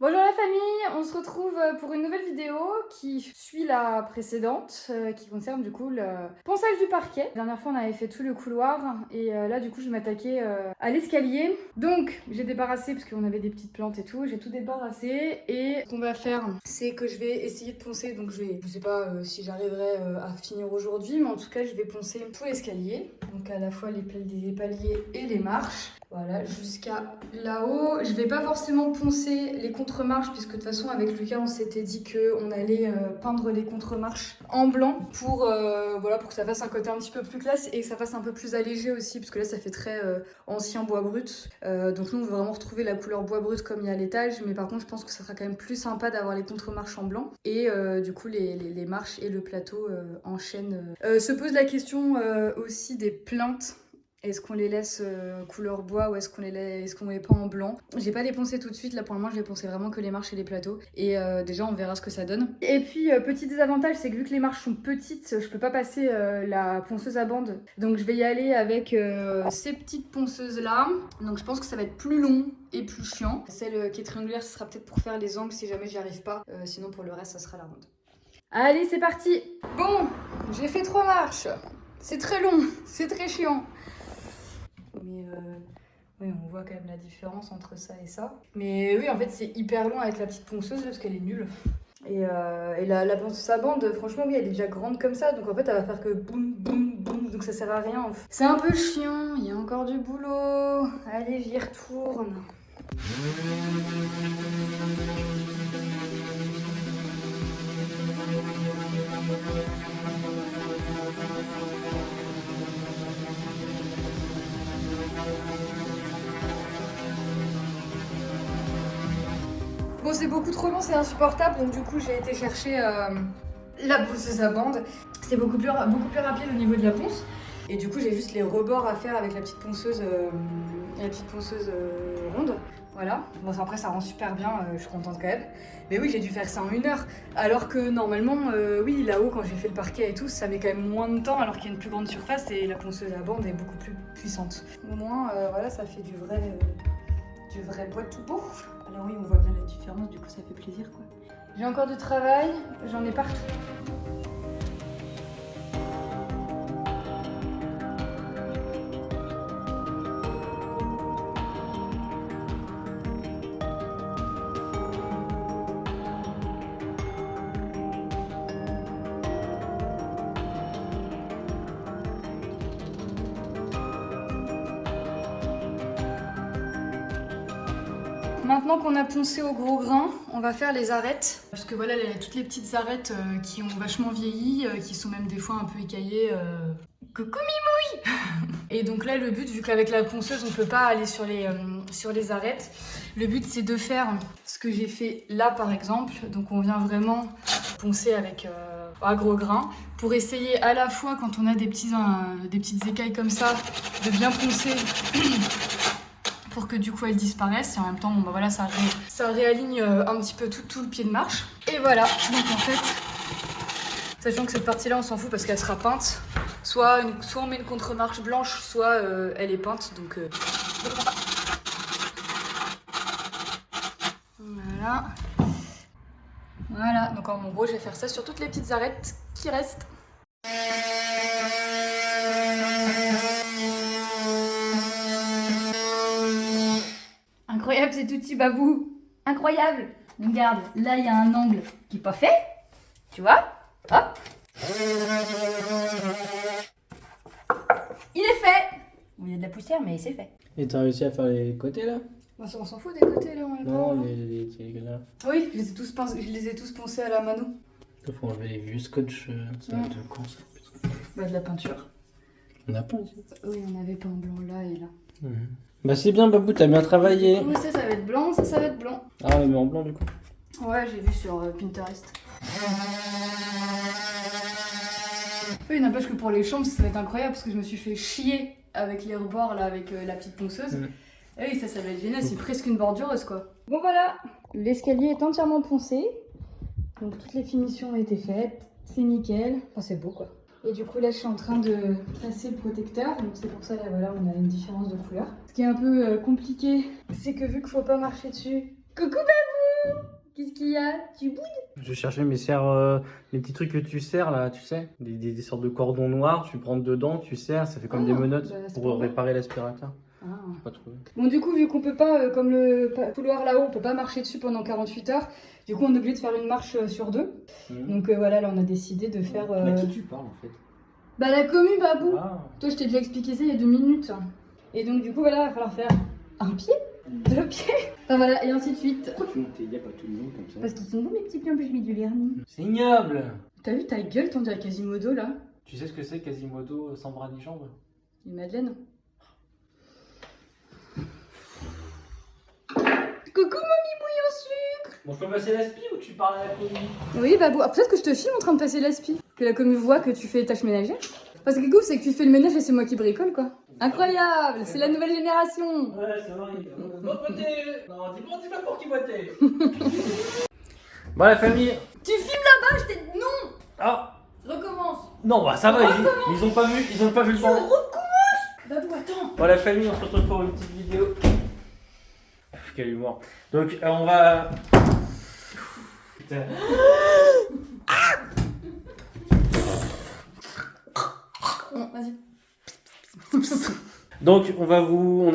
Bonjour la famille, on se retrouve pour une nouvelle vidéo qui suit la précédente, qui concerne du coup le ponçage du parquet. La dernière fois on avait fait tout le couloir et là du coup je vais m'attaquer à l'escalier. Donc j'ai débarrassé parce qu'on avait des petites plantes et tout, j'ai tout débarrassé et ce qu'on va faire c'est que je vais essayer de poncer, donc je sais pas si j'arriverai à finir aujourd'hui, mais en tout cas je vais poncer tout l'escalier, donc à la fois les paliers et les marches. Voilà, jusqu'à là-haut. Je vais pas forcément poncer les contre-marches, puisque de toute façon, avec Lucas, on s'était dit qu'on allait peindre les contre-marches en blanc pour, voilà, pour que ça fasse un côté un petit peu plus classe et que ça fasse un peu plus allégé aussi, parce que là, ça fait très ancien bois brut. Donc, nous, on veut vraiment retrouver la couleur bois brut comme il y a à l'étage, mais par contre, je pense que ça sera quand même plus sympa d'avoir les contre-marches en blanc et du coup, les marches et le plateau en chêne. Se pose la question aussi des plinthes. Est-ce qu'on les laisse couleur bois ou est-ce qu'on les peint en blanc? J'ai pas les poncé tout de suite, là pour le moment je vais poncer vraiment que les marches et les plateaux. Et déjà on verra ce que ça donne. Et puis petit désavantage, c'est que vu que les marches sont petites, je peux pas passer la ponceuse à bande. Donc je vais y aller avec ces petites ponceuses là. Donc je pense que ça va être plus long et plus chiant. Celle qui est triangulaire, ce sera peut-être pour faire les angles si jamais j'y arrive pas. Sinon pour le reste, ça sera la ronde. Allez, c'est parti! Bon, j'ai fait 3 marches. C'est très long, c'est très chiant. Mais oui, on voit quand même la différence entre ça et ça. Mais oui, en fait, c'est hyper long avec la petite ponceuse parce qu'elle est nulle. Et la ponceuse à bande, franchement, oui, elle est déjà grande comme ça. Donc en fait, elle va faire que boum, boum, boum. Donc ça sert à rien. C'est un peu chiant, il y a encore du boulot. Allez, j'y retourne. Bon, c'est beaucoup trop long, c'est insupportable, donc du coup j'ai été chercher la ponceuse à bande. C'est beaucoup plus rapide au niveau de la ponce. Et du coup j'ai juste les rebords à faire avec la petite ponceuse, ronde. Voilà. Bon, après ça rend super bien, je suis contente quand même. Mais oui, j'ai dû faire ça en 1 heure. Alors que normalement, oui, là-haut quand j'ai fait le parquet et tout, ça met quand même moins de temps alors qu'il y a une plus grande surface et la ponceuse à bande est beaucoup plus puissante. Au moins, voilà, ça fait du vrai bois tout beau. Alors oui, on voit bien la différence, du coup ça fait plaisir quoi. J'ai encore du travail, j'en ai partout. Maintenant qu'on a poncé au gros grain, on va faire les arêtes. Parce que voilà, il y a toutes les petites arêtes qui ont vachement vieilli, qui sont même des fois un peu écaillées. Coucou Mimouille. Et donc là, le but, vu qu'avec la ponceuse, on peut pas aller sur les arêtes, le but c'est de faire ce que j'ai fait là par exemple. Donc on vient vraiment poncer avec à gros grain pour essayer à la fois quand on a des petites écailles comme ça, de bien poncer pour que du coup elles disparaissent et en même temps bon bah voilà ça réaligne un petit peu tout le pied de marche. Et voilà, donc en fait, sachant que cette partie là on s'en fout parce qu'elle sera peinte, soit on met une contre-marche blanche, soit elle est peinte, donc voilà. Voilà, donc en gros je vais faire ça sur toutes les petites arêtes qui restent. Incroyable ces petits babous. Incroyable. Regarde, là il y a un angle qui est pas fait. Tu vois? Hop. Il est fait. Bon, il y a de la poussière mais c'est fait. Et t'as réussi à faire les côtés là? Bah, on s'en fout des côtés là, on est Non, pas... les là. Oui, je les ai tous poncés à la mano. Il faut enlever les vieux scotch. Ça va être con ça. Bah de la peinture. On a pas ici. Oui, on avait pas en blanc là et là. Bah c'est bien Babou, t'as bien travaillé. Oui, ça va être blanc, ça va être blanc. Ah on le met en blanc du coup. Ouais, j'ai vu sur Pinterest. Oui, n'empêche que pour les chambres, ça va être incroyable parce que je me suis fait chier avec les rebords là, avec la petite ponceuse. Et oui, ça va être génial, c'est presque une bordureuse quoi. Bon voilà, l'escalier est entièrement poncé. Donc toutes les finitions ont été faites, c'est nickel. Enfin, c'est beau quoi. Et du coup là je suis en train de placer le protecteur, donc c'est pour ça là voilà on a une différence de couleur. Ce qui est un peu compliqué, c'est que vu qu'il faut pas marcher dessus... Coucou Babou! qu'il y a? Tu boudes? Je cherchais mes serres, les petits trucs que tu serres là, tu sais, des sortes de cordons noirs, tu prends dedans, tu serres, ça fait comme des menottes bah, c'est pour pas réparer l'aspirateur. Ah. J'ai pas trouvé. Bon, du coup, vu qu'on peut pas, comme le couloir là-haut, on peut pas marcher dessus pendant 48 heures, du coup, on est obligé de faire une marche sur 2. Donc voilà, là, on a décidé de faire. À qui tu parles en fait? Bah, la commu, Babou. Ah. Toi, je t'ai déjà expliqué ça il y a 2 minutes. Et donc, du coup, voilà, il va falloir faire un pied, 2 pieds, enfin voilà, et ainsi de suite. Pourquoi tu montes tes yeux pas tout le long comme ça? Parce qu'ils sont bons, mes petits pieds, en plus, j'ai mis du vernis. C'est ignoble! T'as vu ta gueule, t'en dirais Quasimodo là? Tu sais ce que c'est Quasimodo sans bras ni jambes? Et Madeleine. Coucou, mamie bouillon sucre! Bon, je peux passer l'aspi ou tu parles à la commu? Oui, Babou, peut-être que je te filme en train de passer l'aspi. Que la commu voit que tu fais les tâches ménagères. Parce que le coup, c'est que tu fais le ménage et c'est moi qui bricole, quoi. Incroyable! C'est la nouvelle génération! Ouais, c'est vrai. Non, dis-moi pour qui voter. Bon, la famille. Tu filmes là-bas, je t'ai. Non! Ah! Recommence! Non, bah ça va, ils ont pas vu le temps. Babou, attends! Bon, la famille, on se retrouve pour une petite vidéo. Quel humour. Donc, on va. Putain. Vas-y. Donc, on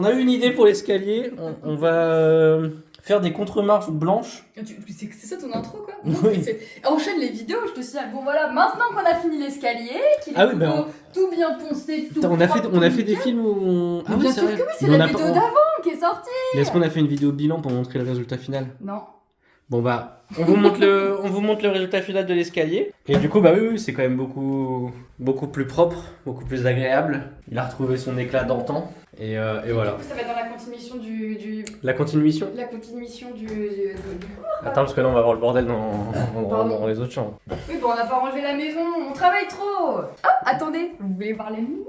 a eu une idée pour l'escalier. On va faire des contre-marches blanches. C'est ça ton intro, quoi? Oui. Enchaîne les vidéos, je te signale. Bon, voilà, maintenant qu'on a fini l'escalier, qu'il est Ah oui, ben tout bien poncé, tout on a propre, fait des films où on. Ah bien sûr que oui, c'est la vidéo d'avant qui est sortie. Mais est-ce qu'on a fait une vidéo bilan pour montrer le résultat final? Non. Bon bah, on vous montre le résultat final de l'escalier. Et du coup, bah oui, c'est quand même beaucoup plus propre, beaucoup plus agréable. Il a retrouvé son éclat d'antan. Et voilà. Du coup, ça va être dans la continuation La continuation. La continuation du... Attends, parce que là, on va avoir le bordel dans les autres chambres. Oui, bon, on n'a pas rangé la maison, on travaille trop. Oh, attendez, vous voulez voir les mouilles?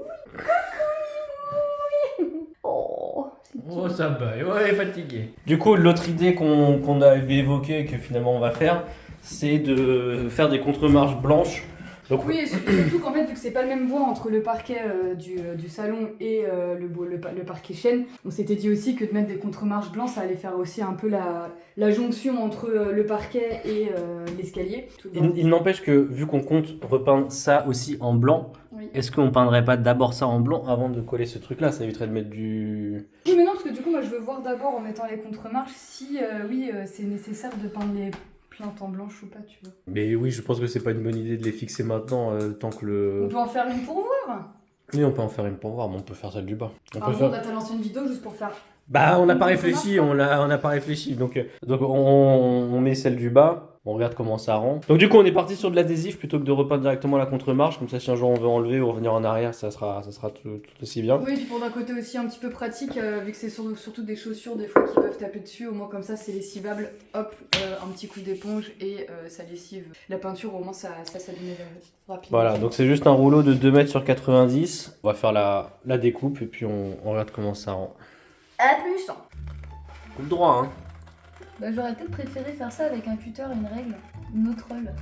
Oh, Oh, ça va, ouais, elle est fatiguée. Du coup, l'autre idée qu'on a évoquée et que finalement on va faire, c'est de faire des contre-marches blanches. Donc, oui, et surtout qu'en fait, vu que c'est pas le même bois entre le parquet du salon et le parquet chêne, on s'était dit aussi que de mettre des contre-marches blancs, ça allait faire aussi un peu la jonction entre le parquet et l'escalier. Il n'empêche que, vu qu'on compte repeindre ça aussi en blanc, oui. Est-ce qu'on peindrait pas d'abord ça en blanc avant de coller ce truc-là? Ça éviterait de mettre du... Oui, mais non, parce que du coup, moi, je veux voir d'abord en mettant les contre-marches si, c'est nécessaire de peindre les plantes en blanche ou pas, tu vois. Mais oui, je pense que c'est pas une bonne idée de les fixer maintenant, tant que le... On peut en faire une pour voir. Oui, on peut en faire une pour voir, mais on peut faire celle du bas. On peut Bon, bah, t'as lancé une vidéo juste pour faire... Bah, on n'a pas réfléchi, on n'a pas réfléchi. Donc on met celle du bas, on regarde comment ça rend. Donc du coup, on est parti sur de l'adhésif plutôt que de repeindre directement la contre-marche. Comme ça, si un jour on veut enlever ou revenir en arrière, ça sera tout aussi bien. Oui, puis pour d'un côté aussi un petit peu pratique, vu que c'est surtout des chaussures des fois qui peuvent taper dessus, au moins comme ça c'est lessivable, hop, un petit coup d'éponge et ça lessive la peinture, au moins ça s'abîme rapidement. Voilà, donc c'est juste un rouleau de 2 mètres sur 90. On va faire la découpe et puis on regarde comment ça rend. A plus. Coupe droit, hein. Bah, j'aurais peut-être préféré faire ça avec un cutter et une règle, une autre roll.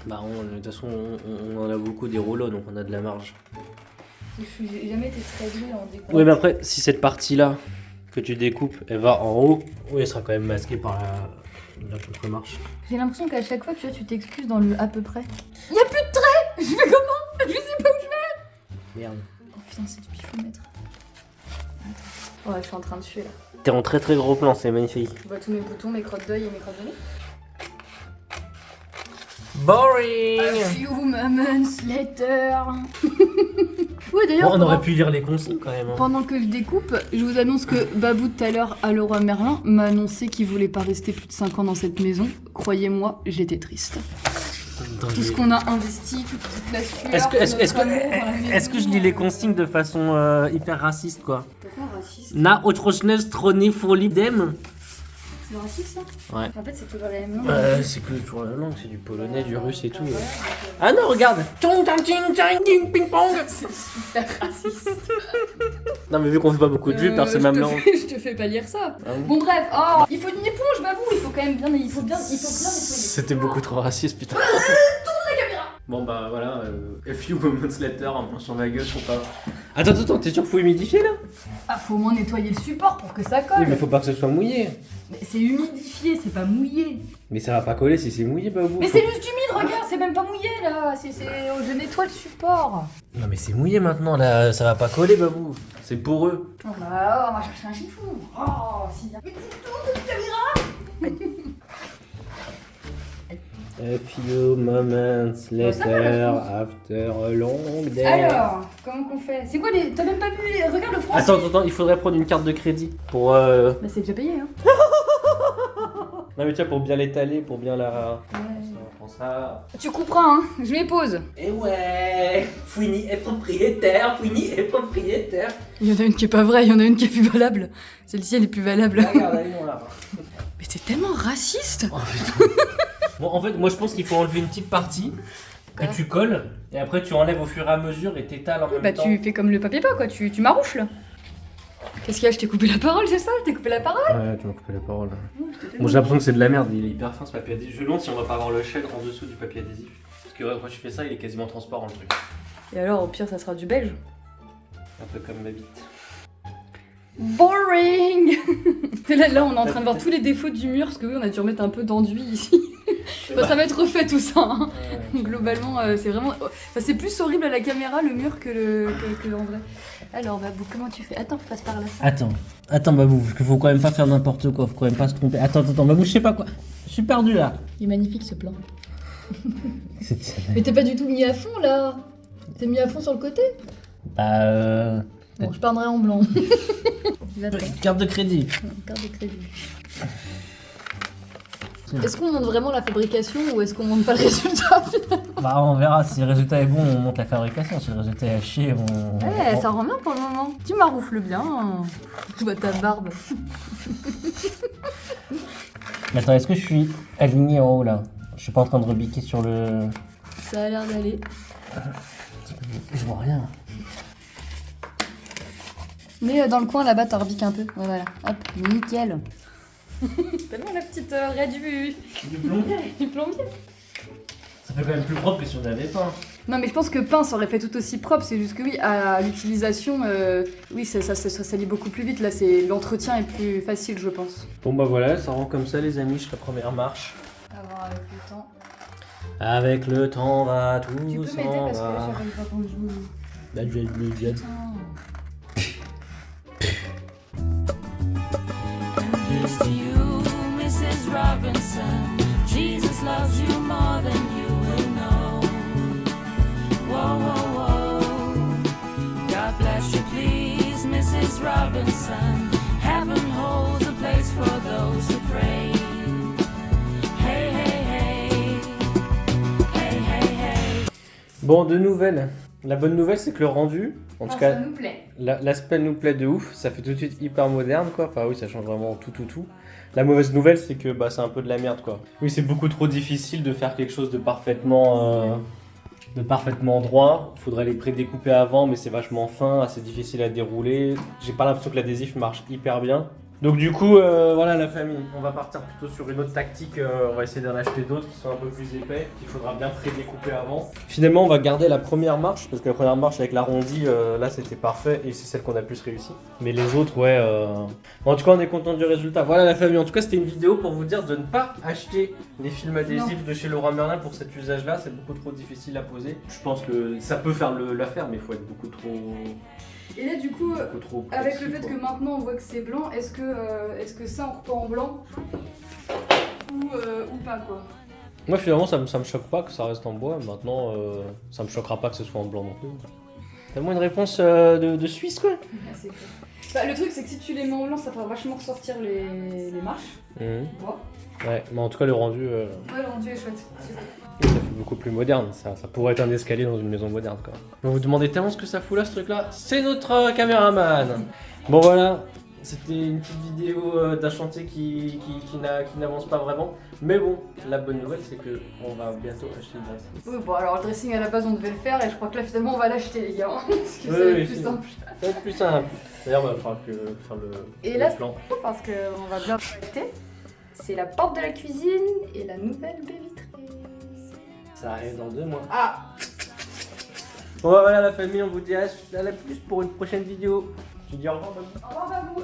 Bah, de toute façon, on en a beaucoup des rouleaux, donc on a de la marge. J'ai jamais été très douée en découpe. Oui, mais après, si cette partie-là que tu découpes, elle va en haut, oui, elle sera quand même masquée par la contre-marche. J'ai l'impression qu'à chaque fois, tu vois, tu t'excuses dans le à peu près. Y a plus de traits. Je fais comment? Je sais pas où je vais. Merde. Oh putain, c'est du pifomètre. Attends. Ouais, je suis en train de suer là. T'es en très très gros plan, c'est magnifique. Je vois tous mes boutons, mes crottes d'œil et mes crottes de nez. Boring. A few moments later. Ouais, d'ailleurs, Bon, on aurait pu lire les consignes quand même. Hein. Pendant que je découpe, je vous annonce que Babou tout à l'heure à Leroy Merlin m'a annoncé qu'il voulait pas rester plus de 5 ans dans cette maison. Croyez-moi, j'étais triste. Tout ce qu'on a investi, toute la sueur, Est-ce que je lis les consignes de façon hyper raciste quoi? Pourquoi raciste? Na otrosnes troni folidem. C'est raciste ça? Ouais. En fait, c'est toujours la même langue. C'est que toujours la langue, c'est du polonais, du russe et tout. Voilà, Ah non, regarde! Tong tang ting tang ding ping pong! c'est super raciste. Non, mais vu qu'on fait pas beaucoup de vues, personne va me langue. Je te fais pas lire ça. Ah bon. Bon, bref, il faut une éponge, Babou, il faut quand même bien. Il faut bien nettoyer. C'était beaucoup trop raciste, putain. Tourne la caméra! Bon bah voilà, a few moments later, un plan sur ma gueule, faut pas... Attends, t'es sûr qu'il faut humidifier là? Ah, faut au moins nettoyer le support pour que ça Oui, colle. mais faut pas que ce soit mouillé. Mais c'est humidifié, c'est pas mouillé. Mais ça va pas coller si c'est mouillé, Babou. Mais c'est juste humide, regarde, c'est même pas mouillé là. Je nettoie le support. Non mais c'est mouillé maintenant là, ça va pas coller, Babou. C'est pour eux. Oh bah, on va chercher un chiffon. Oh, si. Mais c'est tout de caméra. A few moments later, after a long day. Alors, comment qu'on fait? C'est quoi les. T'as même pas vu les. Regarde le français. Attends, il faudrait prendre une carte de crédit pour... Bah, c'est déjà payé, hein. Non mais tu vois, pour bien l'étaler, pour bien la... Ouais. On prend ça... Tu couperas, hein. Je les pose. Et ouais, Fouini est propriétaire, Fouini est propriétaire. Il y en a une qui est pas vraie, il y en a une qui est plus valable. Celle-ci, elle est plus valable. Regarde, allez, on la... Mais c'est tellement raciste. Oh, putain. Bon, en fait, moi je pense qu'il faut enlever une petite partie que tu colles et après tu enlèves au fur et à mesure et t'étales en même Bah, temps. tu fais comme le papier peint, quoi. Tu maroufles. Qu'est-ce qu'il y a? Je t'ai coupé la parole, c'est ça? Je t'ai coupé la parole? Ouais, tu m'as coupé la parole. Bon, j'ai l'impression que c'est de la merde, il est hyper fin ce papier adhésif. Je me demande si on va pas avoir le shell en dessous du papier adhésif. Parce que ouais, quand tu fais ça, il est quasiment transparent le truc. Et alors, au pire, ça sera du belge. Un peu comme ma bite. Boring. Là, on est en train de voir tous les défauts du mur, parce que oui, on a dû remettre un peu d'enduit ici. Bah, ça va être refait tout ça. Hein. Globalement, c'est vraiment. Enfin, c'est plus horrible à la caméra le mur que en vrai. Alors, Babou, comment tu fais? Attends, passe par là. Attends Babou, parce qu'il faut quand même pas faire n'importe quoi, faut quand même pas se tromper. Attends, Babou, je sais pas quoi. Je suis perdu là. Il est magnifique ce plan. Mais t'es pas du tout mis à fond là. T'es mis à fond sur le côté. Bah Bon, je peindrai en blanc. carte de crédit. Carte de crédit. Est-ce qu'on monte vraiment la fabrication ou est-ce qu'on monte pas le résultat finalement? Bah on verra, si le résultat est bon, on monte la fabrication, si le résultat est à chier, Ouais, ça rend bien pour le moment. Tu maroufles bien. Je vois ta barbe. Mais attends, est-ce que je suis aligné en haut là? Je suis pas en train de rebiquer sur le... Ça a l'air d'aller. Je vois rien. Mais dans le coin là-bas, t'as rebiqué un peu. Ouais, voilà. Hop, nickel. Tellement la petite raie Du plombier. du plombier. Ça fait quand même plus propre que si on avait pas. Non, mais je pense que peint ça aurait fait tout aussi propre. C'est juste que oui, à l'utilisation, oui, ça salit beaucoup plus vite. Là, l'entretien est plus facile, je pense. Bon bah voilà, ça rend comme ça les amis, jusqu'à première marche. À voir avec le temps. Avec le temps va, tout Tu peux s'en m'aider parce que va. j'arrive pas quand je joue. Bah je vais Putain. Here's to you, Mrs. Robinson. Jesus loves you more than you will know. Whoa, whoa, whoa. God bless you, please, Mrs. Robinson. Heaven holds a place for those who pray. Hey, hey, hey. Hey, hey, hey. Bon, deux nouvelles. La bonne nouvelle, c'est que le rendu, en tout cas, ça nous plaît. l'aspect nous plaît de ouf. Ça fait tout de suite hyper moderne, quoi. Enfin, oui, ça change vraiment tout. La mauvaise nouvelle, c'est que bah, c'est un peu de la merde, quoi. Oui, c'est beaucoup trop difficile de faire quelque chose de parfaitement droit. Il faudrait les prédécouper avant, mais c'est vachement fin, assez difficile à dérouler. J'ai pas l'impression que l'adhésif marche hyper bien. Donc du coup, voilà la famille, on va partir plutôt sur une autre tactique, on va essayer d'en acheter d'autres qui sont un peu plus épais, qu'il faudra bien prédécouper avant. Finalement, on va garder la première marche, parce que la première marche avec l'arrondi, là c'était parfait, et c'est celle qu'on a plus réussi. Mais les autres, ouais... Bon, en tout cas, on est content du résultat. Voilà la famille, en tout cas, c'était une vidéo pour vous dire de ne pas acheter les films adhésifs de chez Leroy Merlin pour cet usage-là, c'est beaucoup trop difficile à poser. Je pense que ça peut faire l'affaire, mais il faut être beaucoup trop Et là, du coup, précis, avec le fait quoi. que maintenant on voit que c'est blanc, est-ce que ça on reprend en blanc ou pas quoi? Moi finalement ça me choque pas que ça reste en bois, maintenant ça me choquera pas que ce soit en blanc non plus. Donne-moi une réponse de Suisse quoi. C'est cool. Bah, le truc c'est que si tu les mets en blanc, ça fera vachement ressortir les marches. Bois. Ouais, mais en tout cas le rendu, Ouais, le rendu est chouette. ça fait beaucoup plus moderne, ça pourrait être un escalier dans une maison moderne quoi. Vous vous demandez tellement ce que ça fout là ce truc là, c'est notre caméraman. Bon voilà, c'était une petite vidéo d'un chantier qui n'avance pas vraiment. Mais bon, la bonne nouvelle c'est que on va bientôt acheter une dressing. Oui, bon alors le dressing à la base on devait le faire et je crois que là finalement on va l'acheter les gars. Parce que Oui, ça va oui, être plus si. simple. Ça va être plus simple. D'ailleurs, il va falloir faire le Et là, plan. Parce qu'on va bien acheter. C'est la porte de la cuisine et la nouvelle baie vitrée. Ça arrive dans 2 mois. Ah! Bon, voilà la famille, on vous dit à la plus pour une prochaine vidéo. Tu dis au revoir, Babou. Au revoir, Babou.